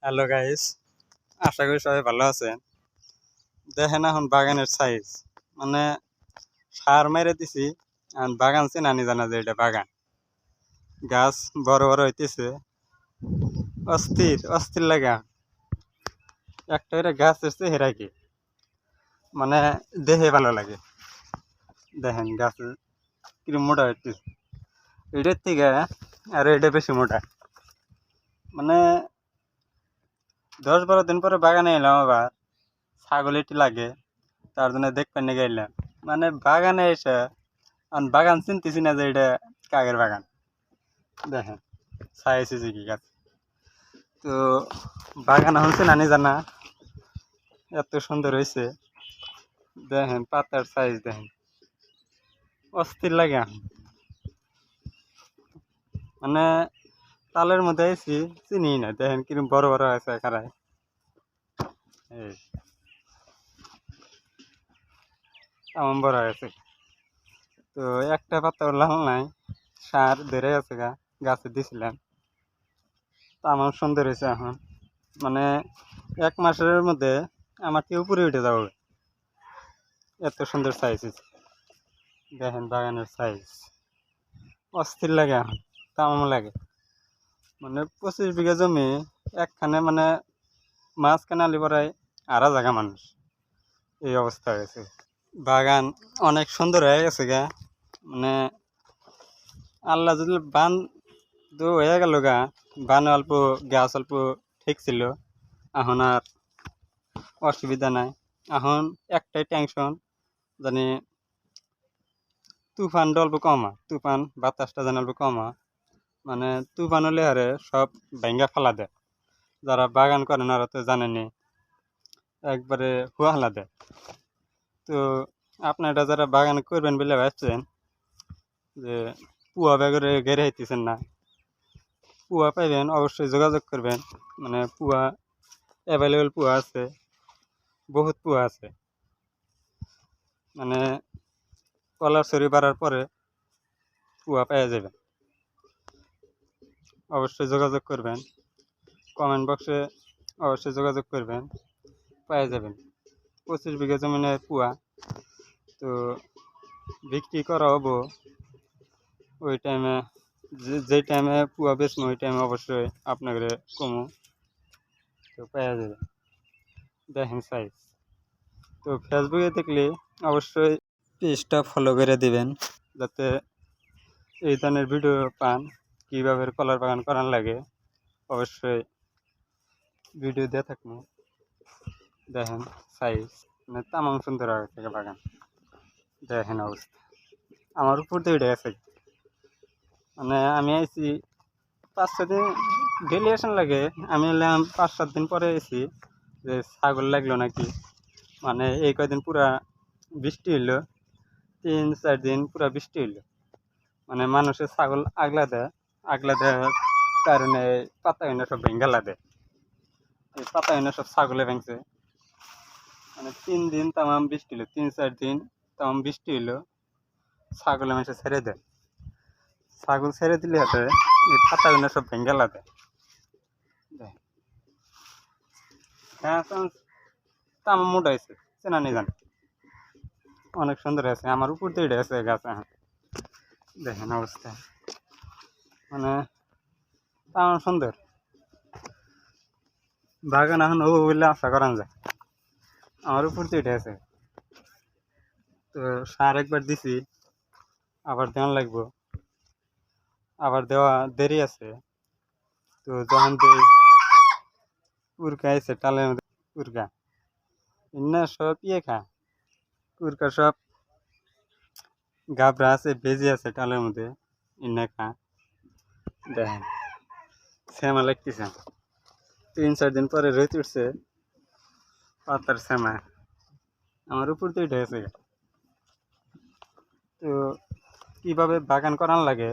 Hello guys, আশা করি সবাই ভালো আছেন। দেখেন এখন বাগানের সাইজ, মানে সার মেরে দিছি। আর বাগান চেনানি জানা যে এটা বাগান, গাছ বড় বড় হইতেছে, অস্থির অস্থির লাগা। একটা করে গাছ এসছে হেরা কি, মানে দেখে ভালো লাগে। দেখেন গাছ কিরম মোটা হইতেছে, এটার থেকে আর এটা বেশি মোটা। মানে 10-12 দিন পরে বাগানে এলাম, আবার ছাগল এটি লাগে, তার জন্য দেখবেন নিয়ে গেলাম। মানে বাগানে এসে বাগান চিনতেছি না যে এটা কাকের বাগান। দেখেন ছাইছি যে কি গাছ, তো বাগান এখন চেনানি জানা, এত সুন্দর হয়েছে। দেখেন পাতার সাইজ দেখেন, অস্থির লাগে এখন। মানে তালের মধ্যে আইছি, চিনি না। দেখেন কিরম বড় বড় আছে খারায়, এই এমন বড় আছে। তো একটা পাতা লাল নাই, সার ধরে আছে গাছে দিছিলাম, তা আমার সুন্দর হয়েছে এখন। মানে 1 মাসের মধ্যে আমার কি উপরে উঠে যাবে, এত সুন্দর সাইজ। দেখেন বাগানের সাইজ অস্থির লাগে এখন, তামাম লাগে। মানে 25 বিঘা জমি একখানে, মানে মাঝখানে আলি পড়ায় আড়া জায়গা মানুষ, এই অবস্থা হয়েছে। বাগান অনেক সুন্দর হয়ে গেছে মানে আল্লাহ যদি বান তো হয়ে গেল বান অল্প, গাছ অল্প ঠিক ছিল, এখন আর অসুবিধা নাই। এখন একটাই টেনশন, জানি তুফানটা অল্প কমা, তুফান বাতাসটা যেন অল্প কমা। মানে তুফান হলে আরে সব ভেঙ্গা ফেলা দেয়। যারা বাগান করেন ওরা তো জানেনি, একবারে হুয়া ফেলা দেয়। তো আপনারা যারা বাগান করবেন বলে ভাবছেন যে পুয়া বেগরে ঘেরে হইতেছেন না, পুয়া পাইবেন, অবশ্যই যোগাযোগ করবেন। মানে পুয়া অ্যাভেলেবেল পুয়া আছে, বহুত পুয়া আছে। মানে কলার ছড়ি বাড়ার পরে পুয়া পেয়ে যাবেন, অবশ্যই যোগাযোগ করবেন। কমেন্ট বক্সে অবশ্যই যোগাযোগ করবেন, পেয়ে যাবেন। 25 বিঘা জমিনের পুয়া, তো বিক্রি করা হবো ওই টাইমে। যে টাইমে পুয়া বেচবো ওই টাইমে অবশ্যই আপনাকে কমু, তো পেয়ে যাবে। দেখেন সাইজ। তো ফেসবুকে দেখলে অবশ্যই পেজটা ফলো করে দিবেন, যাতে এই ধরনের ভিডিও পান, কীভাবে কলার বাগান করার লাগে। অবশ্যই ভিডিও দিয়ে থাকবো। দেখেন সাইজ, মানে তামাম সুন্দর থেকে বাগান। দেখেন অবস্থা, আমার উপর দিয়ে উঠে গেছে। মানে আমি আইছি 5-6 দিন, ডেলি আসন লাগে। আমি এলাম 5-7 দিন পরে এসি, যে ছাগল লাগলো নাকি। মানে এই কয়দিন পুরা বৃষ্টি হইলো, 3-4 দিন পুরা বৃষ্টি হইলো। মানে মানুষের ছাগল আগলা দেওয়ার কারণে পাতা হইনা সব ভেঙ্গালা দেয়, এই পাতা হইনা সব ছাগলে ভেঙছে। মানে 3 দিন তামাম বৃষ্টি হইলো, 3-4 দিন তামাম বৃষ্টি হইলো, ছাগলে মানুষে ছেড়ে দেয়। ছাগল ছেড়ে দিলে হাতে এই পাতা হইনা সব ভেঙ্গালা দেয়। হ্যাঁ, তামাম মোটা হয়েছে, চেনা নেই জানে, অনেক সুন্দর আছে। আমার উপর দিয়ে উঠে গেছে গাছ। দেখেন অবস্থা, মানে তামাম সুন্দর বাগান। এখন ও বললে আশা করা যায়, আমার উপর দিয়ে উঠে আছে। তো সার একবার দিছি, আবার দেওয়ান লাগবো, আবার দেওয়া দেরি আছে। তো যখন দেই উড়কা আছে টালের মধ্যে, উড়কা ইন্না সব খা, উড়কা সব গাবরা আছে, বেজি আছে টালের মধ্যে, ইন্না খা। দেখেন শ্যামা লাগতেছে, 3-4 দিন পরে রোদ উঠছে, পাতার শ্যামা আমার উপর দিয়ে উঠে গেছে। তো কীভাবে বাগান করার লাগে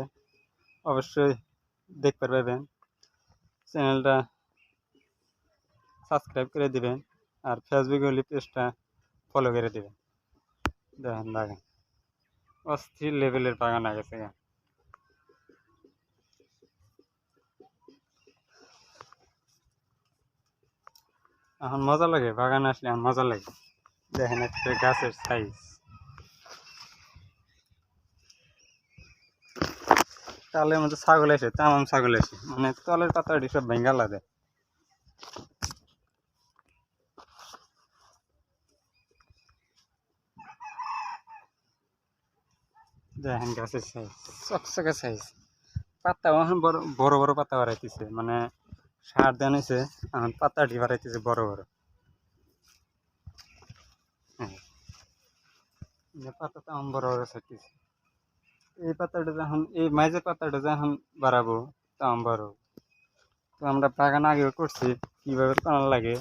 অবশ্যই দেখতে পাবেন। চ্যানেলটা সাবস্ক্রাইব করে দিবেন, আর ফেসবুক হলে পেজটা ফলো করে দিবেন। দেখেন বাগান অস্থির লেভেলের বাগান হয়ে গেছে। এখন মজা লাগে, বাগানে আসলে এখন মজা লাগে। দেখেন একটা গাছের সাইজ, তালের মধ্যে ছাগল এসে, তামাম ছাগল এসে, মানে তলের পাতাটি সব ভেঙ্গালা দেয়। দেখেন গাছের সাইজ, চকচকে সাইজ। পাতা এখন বড় বড় বড় পাতা বাড়াইতেছে, মানে সার দেন হয়েছে, এখন পাতাটি বাড়াইতেছে বড় বড়। হ্যাঁ, পাতা তেমন বড় বড় ছাড়তেছে। এই পাতাটা যখন, এই মাঝে পাতাটা যখন বাড়াবো তেমন বড়। তো আমরা বাগান আগেও করছি, কীভাবে করা লাগে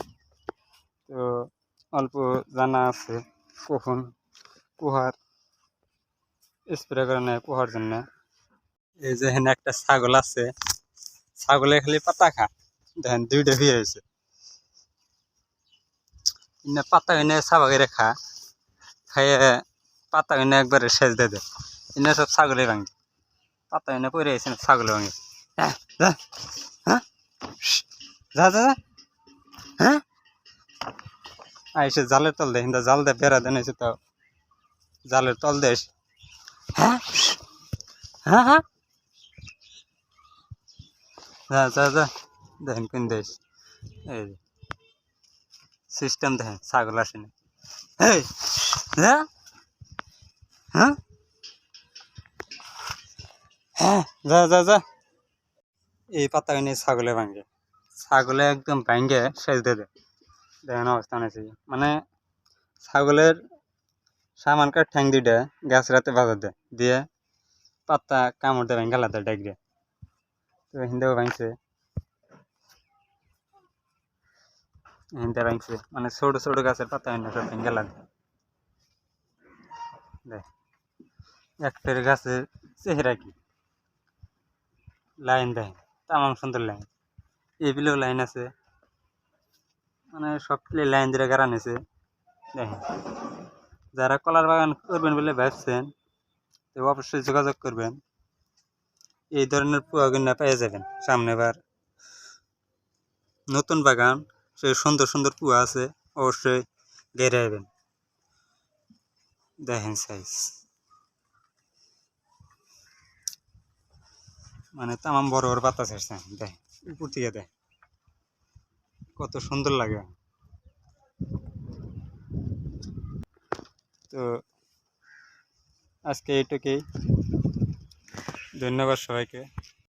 তো অল্প জানা আছে। কখন পোহার স্প্রে করে নেয় পোহার জন্য। এই যে এখানে একটা ছাগল আছে, ছাগলে খালি পাতা খা, দেখেন দুইটা ভিড় হয়েছে। পাতা এনে ছাবাগেরে খা, খাইয়ে পাতা এনে একবারে শেষ দিয়ে দেয়। এনে সব ছাগলে ভাঙে, পাতা এনে পড়ে গেছে ছাগলে ভাঙে। হ্যাঁ যা, হ্যাঁ যা যা যা, হ্যাঁ আইসে জালের তল দেয়, জাল দিয়ে বেড়া দেন এসে, তো জালের তল দেশ। হ্যাঁ হ্যাঁ হ্যাঁ যা যা যা, দেখেন কোন দেশ। এই সিস্টেম দেখেন, ছাগল আসেনি। এই যা, হ্যাঁ হ্যাঁ যা যা যা। এই পাতা এনে ছাগলে ভাঙে, ছাগলে একদম ভাঙ্গে শেষ দিয়ে দেয়। দেখেন অবস্থা আছে, মানে ছাগলের সামানকার ঠ্যাং দুইটা গাছ রাতে বাজার দেয়, দিয়ে পাতা কামড় দিয়ে ভেঙ্গালা দেয় ডাক দিয়ে। তো হিন্দেও ভাঙছে, হিন্দে ভাঙছে, মানে ছোট ছোট গাছের পাতা এনে সব ভেঙ্গালা দেয়। একটার গাছের চেহারা কি, লাইন দেয়, তামাম সুন্দর লাইন। এগুলোও লাইন আছে, মানে সবগুলি লাইন দিয়ে গাড়া নিয়েছে। দেখেন, যারা কলার বাগান করবেন বলে ভাবছেন, তো অবশ্যই যোগাযোগ করবেন। এই ধরনের পুয়া কিনা পেয়ে যাবেন সামনে বার। নতুন বাগান, সে সুন্দর সুন্দর পুয়া আছে, অবশ্যই গেড়ে আইবেন। দেখেন সাইজ, মানে তামাম বড় বড় পাতা ছাড়ছে। দেখেন উপর থেকে, দেখ কত সুন্দর লাগে। তো আজকে এইটুকুই, ধন্যবাদ সবাইকে।